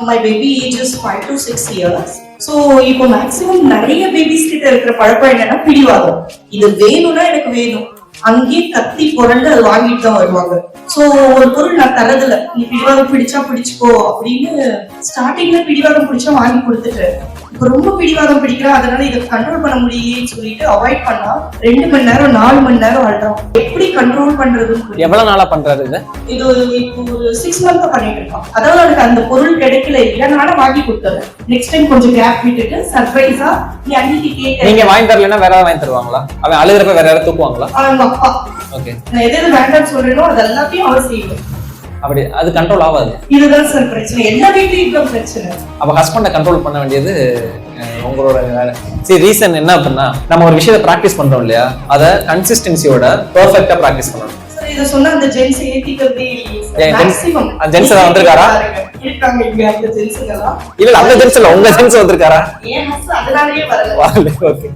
My baby age is 5 to 6 years. So இப்போ maximum நிறைய babies கிட்ட இருக்கிற பழக்கம் என்னன்னா பிடிவாதம். இது வேணும்னா எனக்கு வேணும், அங்கேயே கத்தி புரண்டு அது வாங்கிட்டு தான் வருவாங்க. சோ ஒரு பொருள் நான் தரதுல நீ பிடிவாதம் பிடிச்சா பிடிச்சுக்கோ அப்படின்னு ஸ்டார்டிங்ல பிடிவாதம் பிடிச்சா வாங்கி கொடுத்துட்டு இப்ப ரொம்ப பிடிவாதம் பிடிக்கிறேன் அதனால இதை கண்ட்ரோல் பண்ண முடியலன்னு சொல்லிட்டு அவாய்ட் பண்ணா 2 மணி நேரம் 4 மணி நேரம் அழுறோம். எப்படி கண்ட்ரோல் பண்றது? எவ்வளவு நாளா பண்றாரு இது இப்போ ஒரு 6 மந்த் பண்ணிட்டு இருக்கான். அதாவது அவனுக்கு அந்த பொருள் கிடைக்கல இல்லைனாலும் வாங்கி கொடுத்துறேன். நெக்ஸ்ட் டைம் கொஞ்சம் கேப் விட்டுட்டு சர்ப்ரைஸா நீ அன்னைக்கு கேட்க நீங்க வாங்கி தரலன்னா வேற யாராவது வாங்கி தருவாங்களா? அவன் அழுகிறப்ப வேற யாராவது தூக்குவாங்களா? அவங்க அப்பா. ஓகே. நான் எது வேண்டாம்னு சொல்றேனோ அது எல்லாத்தையும் அவர் செய்யும். அப்படி அது கண்ட்ரோல் ஆகாது. இதுதான் சார் பிரச்சனை. எல்லா வீட்லயும் இதுதான் பிரச்சனை. அப்ப ஹஸ்பண்ட கண்ட்ரோல் பண்ண வேண்டியது உங்களோட வேலை. சரி, ரீசன் என்ன அப்படின்னா நம்ம ஒரு விஷயத்தை பிராக்டிஸ் பண்றோம் இல்லையா, அதை கன்சிஸ்டன்சியோட பெர்ஃபெக்ட்டா பிராக்டிஸ் பண்ணணும். சார் இத சொன்னா அந்த ஜென்ஸ் ஏத்திக்கிறதே இல்ல. மேக்ஸिमम ஜென்ஸ் வந்திருக்காரா? இருக்காங்க இங்க அந்த ஜென்ஸ்ங்களா? இல்ல அந்த ஜென்ஸ் இல்ல, உங்க ஜென்ஸ் வந்திருக்காரா? ஏன் ஹஸ் அதனாலயே வரல. ஓகே.